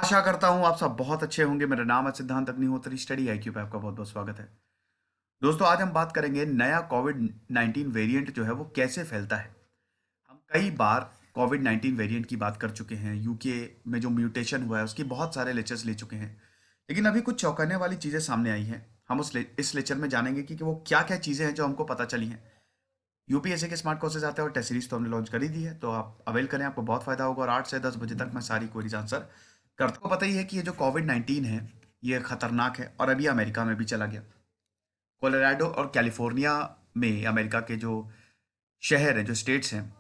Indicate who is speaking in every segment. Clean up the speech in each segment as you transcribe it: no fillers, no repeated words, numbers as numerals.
Speaker 1: आशा करता हूँ आप सब बहुत अच्छे होंगे। मेरा नाम है सिद्धांत अग्निहोत्री। स्टडी आईक्यू पे आपका बहुत बहुत स्वागत है। दोस्तों, आज हम बात करेंगे नया कोविड 19 वेरिएंट जो है वो कैसे फैलता है। हम कई बार कोविड 19 वेरिएंट की बात कर चुके हैं। यूके में जो म्यूटेशन हुआ है उसकी बहुत सारे लेक्चर्स ले चुके हैं, लेकिन अभी कुछ चौंकाने वाली चीज़ें सामने आई हैं। हम इस लेक्चर में जानेंगे कि वो क्या क्या चीज़ें हैं जो हमको पता चली हैं। यूपीएससी के स्मार्ट कोर्सेज आते हैं और टेस्ट सीरीज तो हमने लॉन्च कर ही दी है, तो आप अवेल करें, आपको बहुत फायदा होगा। और 8 से 10 बजे तक मैं सारी क्वेरीज आंसर करता हूं। पता ही है कि ये जो कोविड 19 है ये खतरनाक है और अभी अमेरिका में भी चला गया। कोलोराडो और कैलिफोर्निया में अमेरिका के जो शहर हैं, जो स्टेट्स हैं,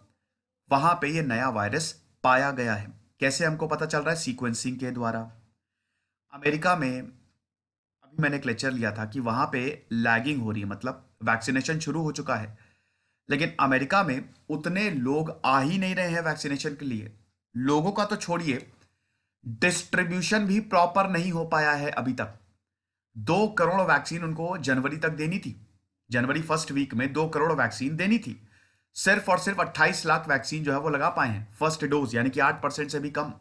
Speaker 1: वहां पे ये नया वायरस पाया गया है। कैसे हमको पता चल रहा है? सीक्वेंसिंग के द्वारा। अमेरिका में अभी मैंने एक लेक्चर लिया था कि वहां पे लैगिंग हो रही है, मतलब वैक्सीनेशन शुरू हो चुका है, लेकिन अमेरिका में उतने लोग आ ही नहीं रहे हैं वैक्सीनेशन के लिए। लोगों का तो छोड़िए, डिस्ट्रीब्यूशन भी प्रॉपर नहीं हो पाया है अभी तक। 2 करोड़ वैक्सीन उनको जनवरी तक देनी थी। जनवरी फर्स्ट वीक में 2 करोड़ वैक्सीन देनी थी। सिर्फ और सिर्फ 28 लाख वैक्सीन जो है वो लगा पाए हैं फर्स्ट डोज, यानी कि 8% से भी कम।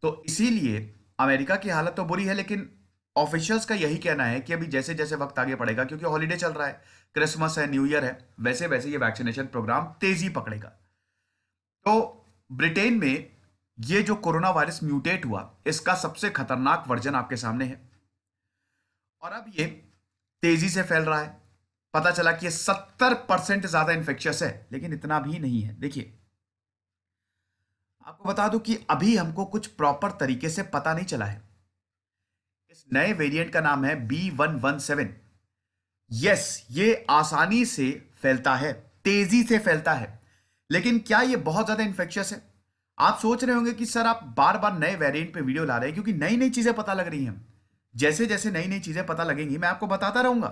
Speaker 1: तो इसीलिए अमेरिका की हालत तो बुरी है, लेकिन ऑफिशियल्स का यही कहना है कि अभी जैसे जैसे वक्त आगे बढ़ेगा, क्योंकि हॉलीडे चल रहा है, क्रिसमस है, न्यू ईयर है, वैसे वैसे ये वैक्सीनेशन प्रोग्राम तेजी पकड़ेगा। तो ब्रिटेन में ये जो कोरोना वायरस म्यूटेट हुआ, इसका सबसे खतरनाक वर्जन आपके सामने है और अब ये तेजी से फैल रहा है। पता चला कि ये 70% ज्यादा इंफेक्शियस है, लेकिन इतना भी नहीं है। देखिए, आपको बता दूं कि अभी हमको कुछ प्रॉपर तरीके से पता नहीं चला है। इस नए वेरिएंट का नाम है B117। यस, ये आसानी से फैलता है, तेजी से फैलता है, लेकिन क्या ये बहुत ज्यादा इंफेक्शियस है? आप सोच रहे होंगे कि सर आप बार बार नए वेरिएंट पे वीडियो ला रहे हैं, क्योंकि नई नई चीजें पता लग रही हैं। जैसे जैसे नई नई चीजें पता लगेंगी मैं आपको बताता रहूंगा।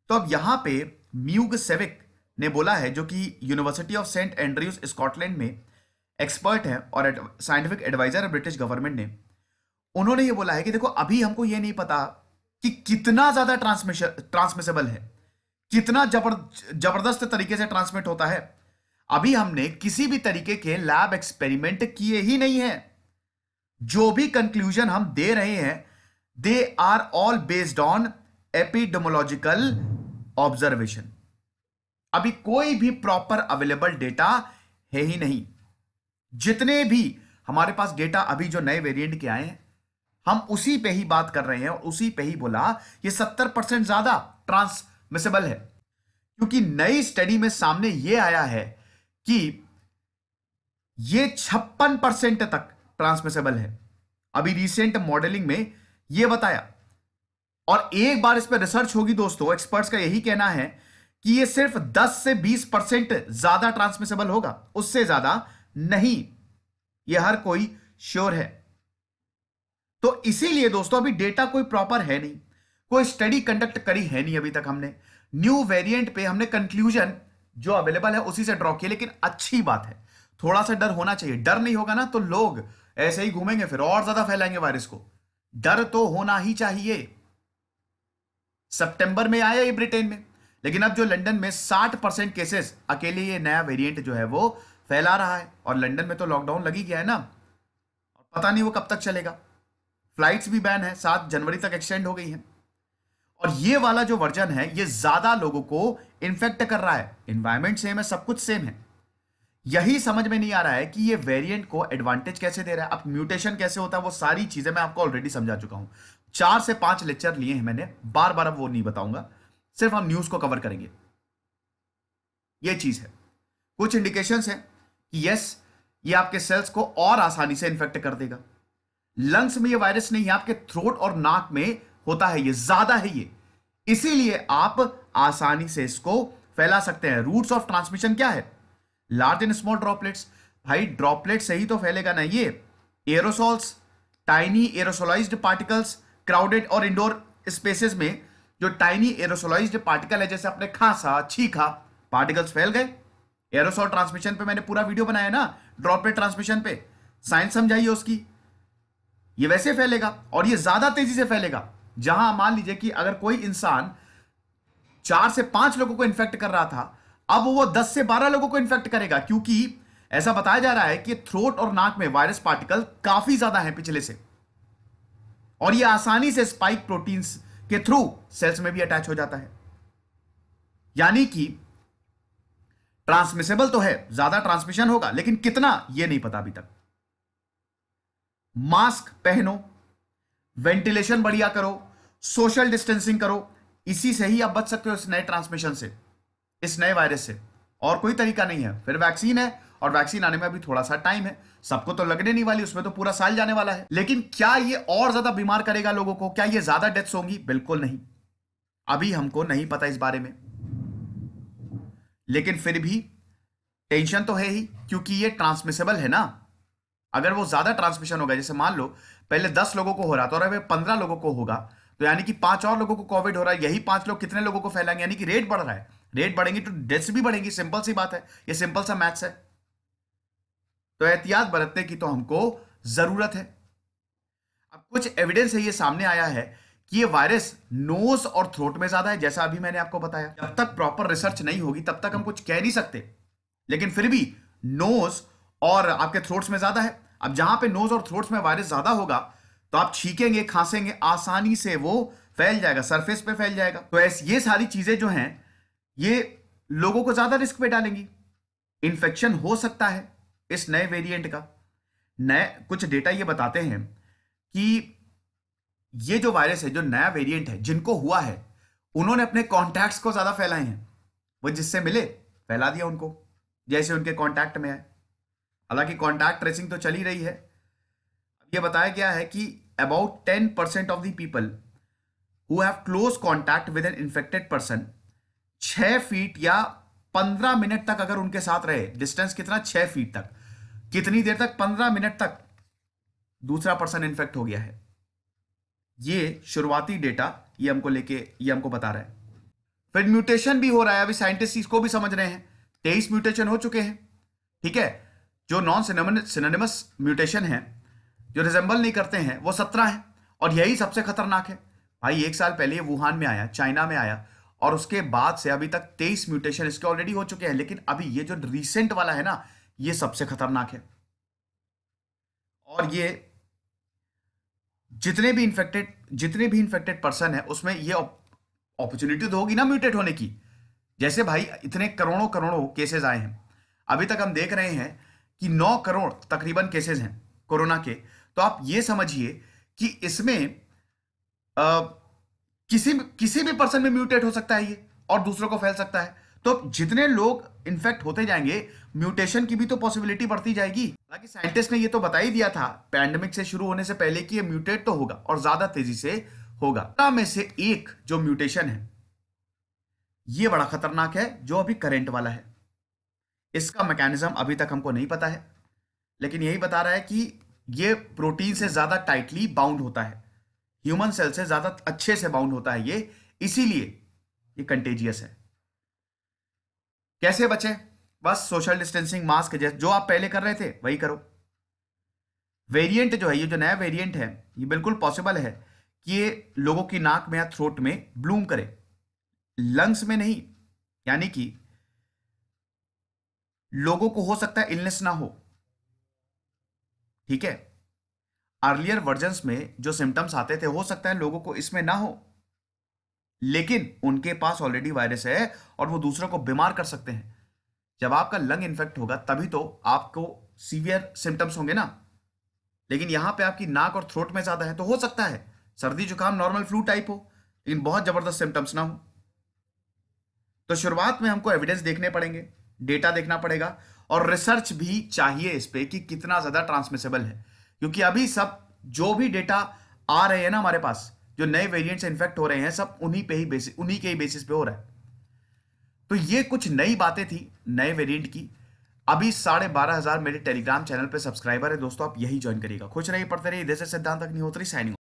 Speaker 1: तो अब यहां पे म्यूग सेविक ने बोला है, जो कि university of Saint Andrews Scotland में एक्सपर्ट है और साइंटिफिक एडवाइजर है ब्रिटिश गवर्नमेंट ने। उन्होंने ये बोला है कि देखो, अभी हमको ये नहीं पता कि कितना ज्यादा ट्रांसमिसेबल है, कितना जबरदस्त तरीके से ट्रांसमिट होता है। अभी हमने किसी भी तरीके के लैब एक्सपेरिमेंट किए ही नहीं है। जो भी कंक्लूजन हम दे रहे हैं, they are all based on epidemiological observation. अभी कोई भी प्रॉपर अवेलेबल डेटा है ही नहीं। जितने भी हमारे पास डेटा अभी जो नए वेरिएंट के आए हैं, हम उसी पे ही बात कर रहे हैं और उसी पे ही बोला ये 70% ज्यादा ट्रांसमिसेबल है। क्योंकि नई स्टडी में सामने ये आया है कि ये 56% तक ट्रांसमिसेबल है। अभी रिसेंट मॉडलिंग में ये बताया, और एक बार इस पर रिसर्च होगी दोस्तों, एक्सपर्ट्स का यही कहना है कि ये सिर्फ 10 से 20% ज्यादा ट्रांसमिसेबल होगा, उससे ज्यादा नहीं। ये हर कोई श्योर है। तो इसीलिए दोस्तों अभी डेटा कोई प्रॉपर है नहीं, कोई स्टडी कंडक्ट करी है नहीं अभी तक हमने। न्यू वेरिएंट पे हमने कंक्लूजन जो अवेलेबल है उसी से ड्रॉ किया। लेकिन अच्छी बात है, थोड़ा सा डर होना चाहिए। डर नहीं होगा ना तो लोग ऐसे ही घूमेंगे, फिर और ज्यादा फैलाएंगे वायरस को। डर तो होना ही चाहिए। सितंबर में आया ये ब्रिटेन में, लेकिन अब जो लंदन में 60% केसेस अकेले ये नया वेरिएंट जो है वो फैला रहा है, और लंदन में तो लॉकडाउन लगी गया है ना, और पता नहीं वो कब तक चलेगा। फ्लाइट्स भी बैन है, 7 जनवरी तक एक्सटेंड हो गई है। और ये वाला जो वर्जन है ये ज्यादा लोगों को इन्फेक्ट कर रहा है। एनवायरमेंट सेम है, सब कुछ सेम है। यही समझ में नहीं आ रहा है कि ये वेरिएंट को एडवांटेज कैसे दे रहा है। अब म्यूटेशन कैसे होता है, वो सारी चीजें मैं आपको ऑलरेडी समझा चुका हूं। 4 से 5 लेक्चर लिए हैं मैंने, बार बार अब वो नहीं बताऊंगा, सिर्फ हम न्यूज को कवर करेंगे। ये चीज है, कुछ इंडिकेशंस है कि यस, ये आपके सेल्स को और आसानी से इन्फेक्ट कर देगा। लंग्स में ये वायरस नहीं है, आपके थ्रोट और नाक में होता है, ये ज्यादा है ये, इसीलिए आप आसानी से इसको फैला सकते हैं। रूट्स ऑफ ट्रांसमिशन क्या है? Large and small droplets. भाई ड्रॉपलेट से ही तो फैलेगा ना ये। Aerosols, tiny aerosolised particles, crowded और इंडोर स्पेसेस में जो टाइनी एरोसोलाइज्ड पार्टिकल है, जैसे अपने खांसा, छींका, पार्टिकल्स फैल गए। एरोसॉल ट्रांसमिशन पे मैंने पूरा वीडियो बनाया ना, ड्रॉपलेट ट्रांसमिशन पे, साइंस समझाइए उसकी। ये वैसे फैलेगा और ये ज्यादा तेजी से फैलेगा। जहां मान लीजिए कि अगर कोई इंसान 4 से 5 लोगों को इन्फेक्ट कर रहा था, अब वो 10 से 12 लोगों को इन्फेक्ट करेगा, क्योंकि ऐसा बताया जा रहा है कि थ्रोट और नाक में वायरस पार्टिकल काफी ज्यादा है पिछले से, और ये आसानी से स्पाइक प्रोटीन्स के थ्रू सेल्स में भी अटैच हो जाता है। यानी कि ट्रांसमिसेबल तो है, ज्यादा ट्रांसमिशन होगा, लेकिन कितना ये नहीं पता अभी तक। मास्क पहनो, वेंटिलेशन बढ़िया करो, सोशल डिस्टेंसिंग करो, इसी से ही आप बच सकते हो इस नए ट्रांसमिशन से, इस नए वायरस से। और कोई तरीका नहीं है। फिर वैक्सीन है, और वैक्सीन आने में अभी थोड़ा सा टाइम है, सबको तो लगने नहीं वाली, उसमें तो पूरा साल जाने वाला है। लेकिन क्या ये और ज्यादा बीमार करेगा लोगों को? क्या ये ज्यादा डेथ्स होंगी? बिल्कुल नहीं, अभी हमको नहीं पता इस बारे में। लेकिन फिर भी टेंशन तो है ही, क्योंकि ये ट्रांसमिसेबल है ना। अगर वो ज्यादा ट्रांसमिशन होगा, जैसे मान लो पहले 10 लोगों को हो रहा था और अब 15 लोगों को होगा, तो यानी कि 5 और लोगों को कोविड हो रहा है, यही 5 लोग कितने लोगों को फैलाएंगे? यानी कि रेट बढ़ रहा है, रेट बढ़ेंगी तो डेथ्स भी बढ़ेंगी। सिंपल सी बात है, ये सिंपल सा मैथ्स है। तो एहतियात बरतने की तो हमको जरूरत है। अब कुछ एविडेंस है ये सामने आया है कि ये वायरस नोज और थ्रोट में ज्यादा है, जैसा अभी मैंने आपको बताया। जब तक प्रॉपर रिसर्च नहीं होगी तब तक हम कुछ कह नहीं सकते, लेकिन फिर भी नोज और आपके थ्रोट्स में ज्यादा है। अब जहां पे नोज और थ्रोट्स में वायरस ज्यादा होगा, तो आप छींकेंगे, खांसेंगे, आसानी से वो फैल जाएगा, सरफेस पे फैल जाएगा। तो ऐसे ये सारी चीजें जो हैं, ये लोगों को ज्यादा रिस्क पे डालेंगी। इन्फेक्शन हो सकता है इस नए वेरिएंट का। नए कुछ डेटा ये बताते हैं कि ये जो वायरस है, जो नया वेरिएंट है, जिनको हुआ है उन्होंने अपने कॉन्टैक्ट्स को ज्यादा फैलाए हैं। वो जिससे मिले फैला दिया उनको, जैसे उनके कॉन्टैक्ट में आए। हालांकि कॉन्टैक्ट ट्रेसिंग तो चल ही रही है। ये बताया गया है कि about 10% of the people who have close contact with an infected person, 6 feet या 15 मिनट तक अगर उनके साथ रहे, डिस्टेंस कितना? 6 फीट तक। कितनी देर तक? 15 मिनट तक दूसरा पर्सन इन्फेक्ट हो गया है। ये शुरुआती डेटा ये हमको बता रहा है। फिर म्यूटेशन भी हो रहा है, अभी साइंटिस्ट इसको भी समझ रहे हैं। 23 म्यूटेशन हो चुके हैं, ठीक है। जो नॉन सिनोनिमस म्यूटेशन है, जो रिजेंबल नहीं करते हैं, वो 17 है, और यही सबसे खतरनाक है। भाई 1 साल पहले ये वुहान में आया, चाइना में आया, और उसके बाद से अभी तक 23 म्यूटेशन इसके ऑलरेडी हो चुके हैं। लेकिन अभी ये जो रिसेंट वाला है ना, ये सबसे खतरनाक है। और ये जितने भी इंफेक्टेड पर्सन है, उसमें ये अपॉर्चुनिटी तो होगी ना म्यूटेट होने की। जैसे भाई इतने करोड़ों करोड़ों केसेस आए हैं, अभी तक हम देख रहे हैं कि 9 करोड़ तकरीबन केसेस हैं कोरोना के। तो आप ये समझिए कि इसमें किसी भी पर्सन में म्यूटेट हो सकता है ये, और दूसरों को फैल सकता है। तो जितने लोग इन्फेक्ट होते जाएंगे, म्यूटेशन की भी तो पॉसिबिलिटी बढ़ती जाएगी। हालांकि साइंटिस्ट ने ये तो बता ही दिया था पैंडेमिक से शुरू होने से पहले कि ये म्यूटेट तो होगा, और ज्यादा तेजी से होगा। में से एक जो म्यूटेशन है, ये बड़ा खतरनाक है, जो अभी करंट वाला है। इसका मैकेनिज्म अभी तक हमको नहीं पता है, लेकिन यही बता रहा है कि ये प्रोटीन से ज्यादा टाइटली बाउंड होता है, ह्यूमन सेल से ज्यादा अच्छे से बाउंड होता है ये, इसीलिए ये कंटेजियस है। कैसे बचे? बस सोशल डिस्टेंसिंग, मास्क, जैसे जो आप पहले कर रहे थे वही करो। वेरिएंट जो है, ये जो नया वेरिएंट है, ये बिल्कुल पॉसिबल है कि ये लोगों की नाक में या थ्रोट में ब्लूम करे, लंग्स में नहीं। यानी कि लोगों को हो सकता है इलनेस ना हो, ठीक है। अर्लियर वर्जन्स में जो सिम्टम्स आते थे, हो सकता है लोगों को इसमें ना हो, लेकिन उनके पास ऑलरेडी वायरस है और वो दूसरों को बीमार कर सकते हैं। जब आपका लंग इन्फेक्ट होगा तभी तो आपको सीवियर सिम्टम्स होंगे ना। लेकिन यहां पे आपकी नाक और थ्रोट में ज्यादा है, तो हो सकता है सर्दी जुकाम नॉर्मल फ्लू टाइप हो, लेकिन बहुत जबरदस्त सिम्टम्स ना हो। तो शुरुआत में हमको एविडेंस देखने पड़ेंगे, डेटा देखना पड़ेगा, और रिसर्च भी चाहिए इस पे कि कितना ज्यादा ट्रांसमिसेबल है। क्योंकि अभी सब जो भी डेटा आ रहे हैं ना हमारे पास, जो नए वेरिएंट से इन्फेक्ट हो रहे हैं, सब उन्हीं के ही बेसिस पे हो रहा है। तो ये कुछ नई बातें थी नए वेरिएंट की। अभी 12,500 मेरे टेलीग्राम चैनल पे सब्सक्राइबर है दोस्तों, आप यही ज्वाइन करिएगा। खुश रहिए, पढ़ते रहिए। जैसे सिद्धांत अग्निहोत्री साइनिंग।